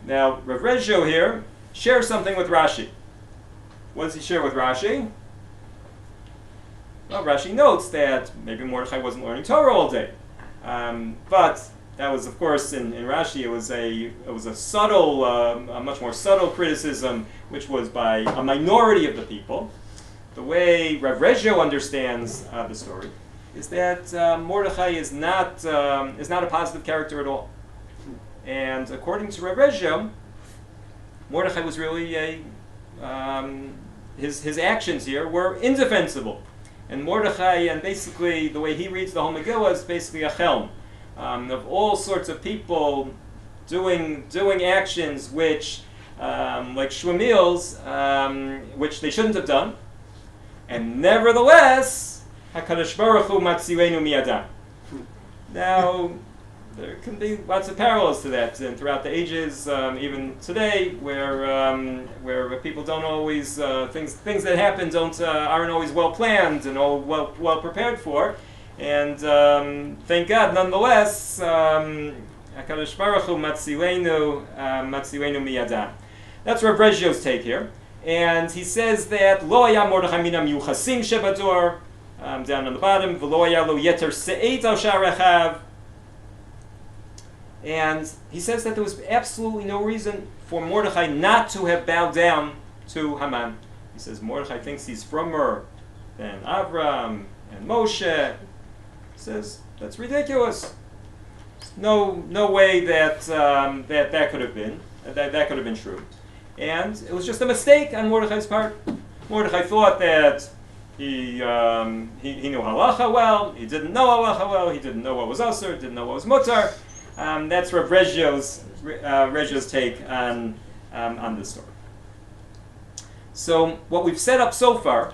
Now, Rav Rezho here shares something with Rashi. What does he share with Rashi? Well, Rashi notes that maybe Mordechai wasn't learning Torah all day, but that was, of course, in Rashi, it was a subtle, a much more subtle criticism, which was by a minority of the people. The way Rav Rezho understands the story is that Mordechai is not a positive character at all. And according to Rav Rezho, Mordechai was really his actions here were indefensible. And Mordechai, and basically the way he reads the whole Megillah, is basically a chelm. Of all sorts of people doing actions which, like Shmuel's, which they shouldn't have done, and nevertheless, HaKadosh Baruch Hu matzilenu miyadam. Now, there can be lots of parallels to that, and throughout the ages, even today, where people don't always things that happen aren't always well planned and all well prepared for. And thank God, nonetheless, HaKadosh Baruch Hu matzilenu miyadam. That's Rav Rezho's take here. And he says that Lo haya Mordechai min hamiyuchasim shebador. down on the bottom, V'lo haya lo yeter se'et al sha'ar. And he says that there was absolutely no reason for Mordechai not to have bowed down to Haman. He says Mordechai thinks he's firmer than Avram and Moshe. He says that's ridiculous. No way that that could have been true, and it was just a mistake on Mordechai's part. Mordechai thought that he knew halacha well. He didn't know halacha well. He didn't know what was asur. Didn't know what was mutar. That's Rav Reggio's take on this story. So what we've set up so far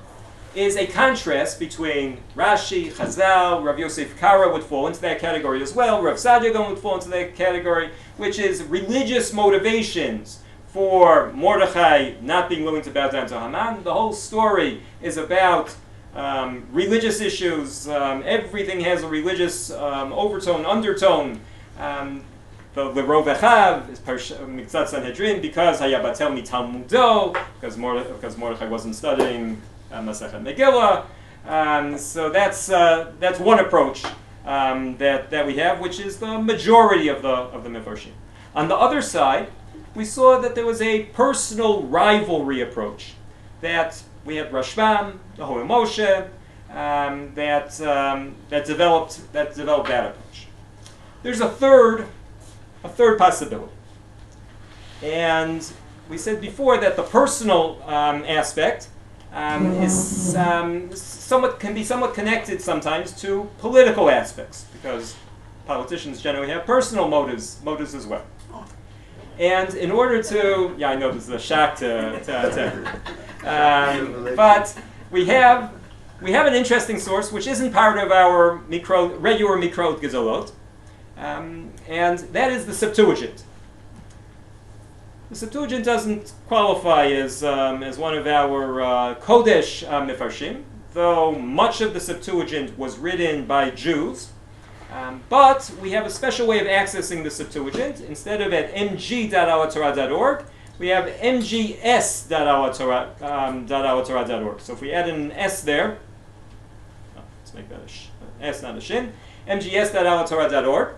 is a contrast between Rashi, Chazal, Rav Yosef Kara would fall into that category as well, Rav Sadiagon would fall into that category, which is religious motivations for Mordechai not being willing to bow down to Haman. The whole story is about religious issues. Everything has a religious overtone, undertone. The Lerov Echav is Mitzat Sanhedrin because Hayabatel Mitalmudo, because Mordechai wasn't studying Masechet Megillah. So that's one approach that we have, which is the majority of the Mefarshim. On the other side, we saw that there was a personal rivalry approach. That we had Rashbam, the Holy Moshe, that developed that approach. There's a third possibility, and we said before that the personal aspect is can be somewhat connected sometimes to political aspects, because politicians generally have personal motives as well. And in order to, I know this is a shock to everyone, but we have an interesting source which isn't part of our regular Mikrot Gezolot, and that is the Septuagint. The Septuagint doesn't qualify as one of our Kodesh Mefarshim, though much of the Septuagint was written by Jews. But we have a special way of accessing the Septuagint. Instead of at mg.alatorah.org, we have mgs.alatorah.org. So if we add an S there, let's make that an S, not a shin, mgs.alatorah.org.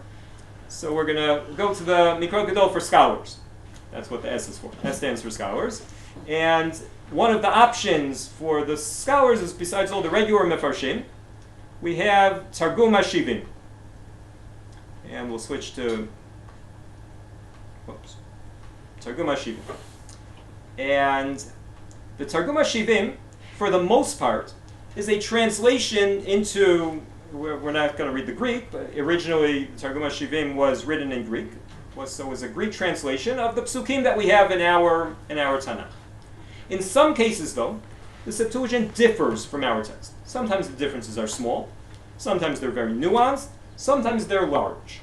So we're going to go to the Mikrot Gadol for scholars. That's what the S is for. S stands for scholars. And one of the options for the scholars is, besides all the regular Mefarshim, we have Targum HaShivim. And we'll switch to Targum HaShivim. And the Targum HaShivim, for the most part, is a translation into, we're not going to read the Greek, but originally Targum HaShivim was written in Greek. So it was a Greek translation of the psukim that we have in our Tanakh. In some cases, though, the Septuagint differs from our text. Sometimes the differences are small, sometimes they're very nuanced, sometimes they're large.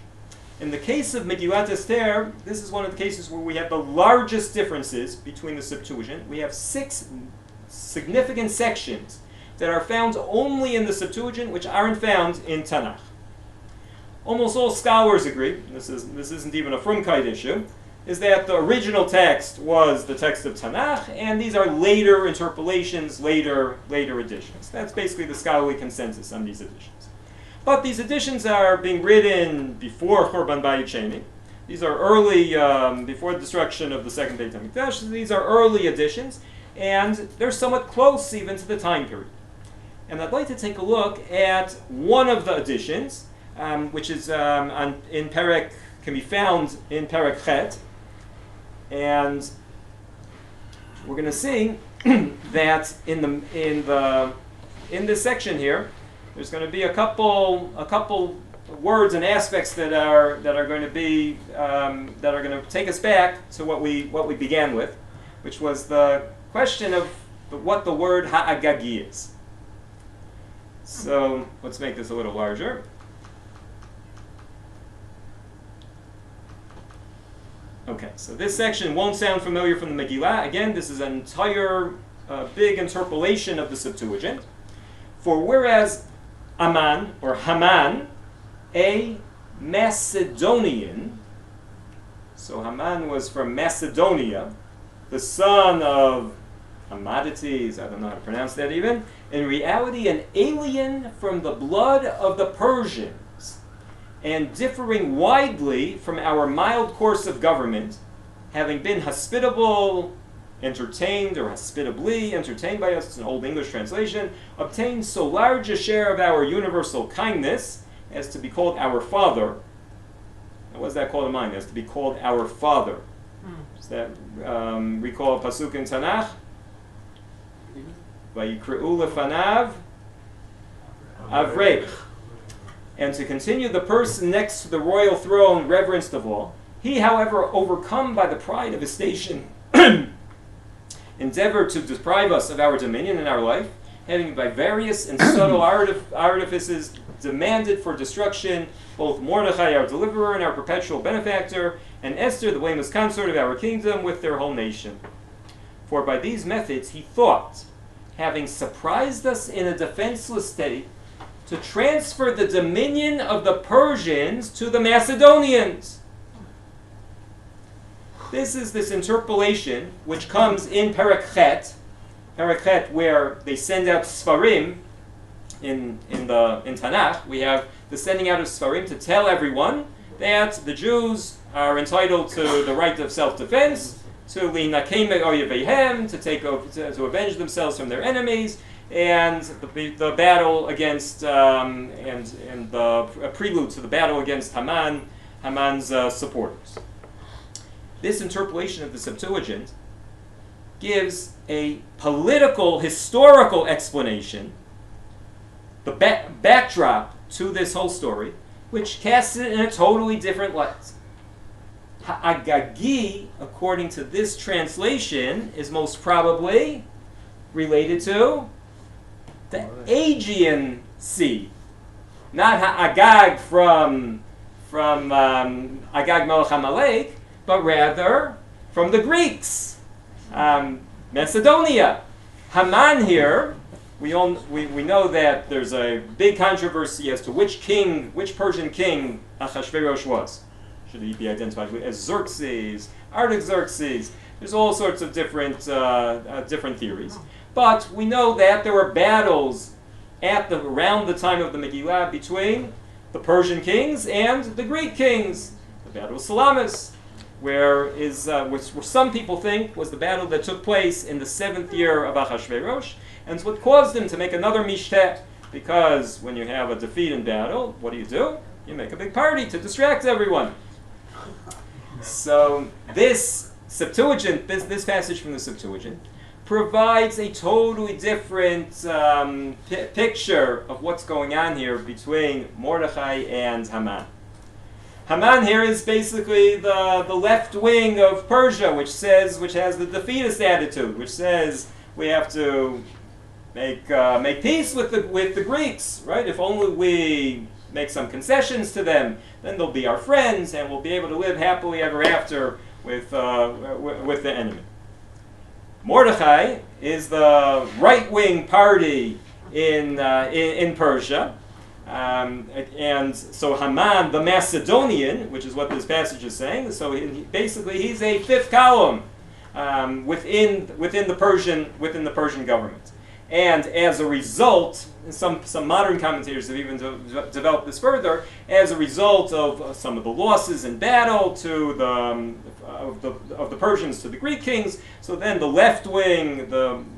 In the case of Megilat Esther, this is one of the cases where we have the largest differences between the Septuagint. We have 6 significant sections that are found only in the Septuagint, which aren't found in Tanakh. Almost all scholars agree, this isn't even a Frumkeit issue, is that the original text was the text of Tanakh, and these are later interpolations, later additions. That's basically the scholarly consensus on these additions. But these additions are being written before Churban Bayit Sheni. These are early, before the destruction of the second Beit HaMikdash. These are early additions, and they're somewhat close even to the time period. And I'd like to take a look at one of the additions, which is in Perek, can be found in Perek Chet, and we're going to see that in this section here, there's going to be a couple words and aspects that are going to be that are going to take us back to what we began with, which was the question of what the word ha'agagi is. So let's make this a little larger. Okay, so this section won't sound familiar from the Megillah. Again, this is an entire big interpolation of the Septuagint. For whereas Aman, or Haman, a Macedonian, so Haman was from Macedonia, the son of Hamadites, I don't know how to pronounce that even, in reality an alien from the blood of the Persians, and differing widely from our mild course of government, having been hospitable, entertained, or hospitably entertained by us, it's an Old English translation, obtained so large a share of our universal kindness as to be called our Father. Now, what is that called in mind? As to be called our Father. Does that recall a pasuk in Tanakh? Vayikre'u lefanav Avreich. And to continue, the person next to the royal throne reverenced of all. He, however, overcome by the pride of his station, endeavored to deprive us of our dominion in our life, having by various and subtle artifices demanded for destruction both Mordechai, our deliverer and our perpetual benefactor, and Esther, the blameless consort of our kingdom, with their whole nation. For by these methods he thought, having surprised us in a defenseless state, to transfer the dominion of the Persians to the Macedonians. This is this interpolation which comes in Perek Chet, where they send out Sfarim in Tanakh. We have the sending out of Sfarim to tell everyone that the Jews are entitled to the right of self-defense, to linakem oyevehem, to avenge themselves from their enemies, and the battle against and the prelude to the battle against Haman's supporters. This interpolation of the Septuagint gives a political, historical explanation, the backdrop to this whole story, which casts it in a totally different light. Ha'agagi, according to this translation, is most probably related to the Aegean Sea, not Ha'agag from Agag Melech HaMalek, but rather from the Greeks, Macedonia. Haman here, we know that there's a big controversy as to which Persian king Ahasuerus was. Should he be identified as Xerxes, Artaxerxes? There's all sorts of different theories. But we know that there were battles around the time of the Megilat between the Persian kings and the Greek kings. The Battle of Salamis, which some people think was the battle that took place in the 7th year of Ahasuerus, and it's what caused him to make another mishteh, because when you have a defeat in battle, what do? You make a big party to distract everyone. So this Septuagint, this passage from the Septuagint, provides a totally different picture of what's going on here between Mordechai and Haman. Haman here is basically the left wing of Persia, which has the defeatist attitude, which says we have to make peace with the Greeks, right? If only we make some concessions to them, then they'll be our friends, and we'll be able to live happily ever after with the enemy. Mordechai is the right-wing party in Persia. And so Haman, the Macedonian, which is what this passage is saying, so basically he's a fifth column within the Persian government. And as a result, some modern commentators have even developed this further, as a result of some of the losses in battle to of the Persians to the Greek kings, so then the left wing,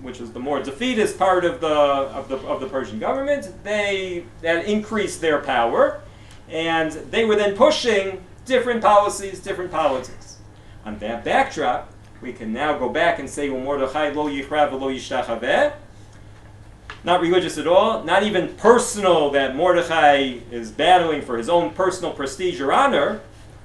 which is the more defeatist part of the Persian government, that increased their power, and they were then pushing different policies, different politics. On that backdrop, we can now go back and say, Mordechai lo yichra v'lo yishtachaveh. Not religious at all, not even personal, that Mordechai is battling for his own personal prestige or honor.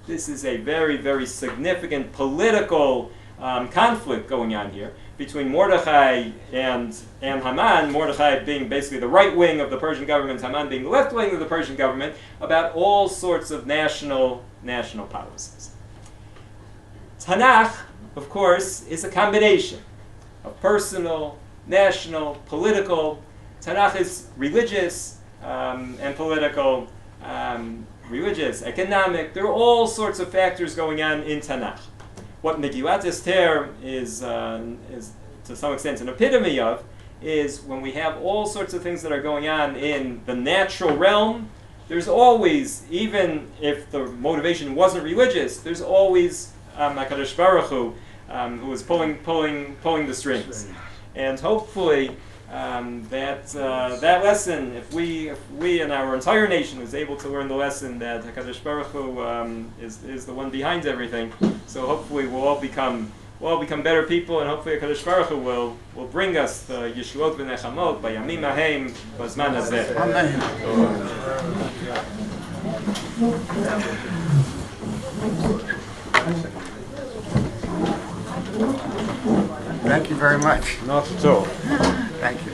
This is a very, very significant political conflict going on here between Mordechai and Haman, Mordechai being basically the right wing of the Persian government, Haman being the left wing of the Persian government, about all sorts of national policies. Tanakh, of course, is a combination of personal, national, political. Tanakh is religious and political, religious, economic. There are all sorts of factors going on in Tanakh. What Megilat Esther is to some extent an epitome of, is when we have all sorts of things that are going on in the natural realm, there's always, even if the motivation wasn't religious, there's always HaKadosh Baruch Hu who is pulling the strings. And hopefully that lesson, if we and our entire nation is able to learn the lesson that HaKadosh Baruch Hu is the one behind everything, so hopefully we'll all become better people, and hopefully HaKadosh Baruch Hu will bring us the Yeshuot v'Nechamot b'yamim hahem b'zman hazeh. Amen. Thank you very much. Not at all. Thank you.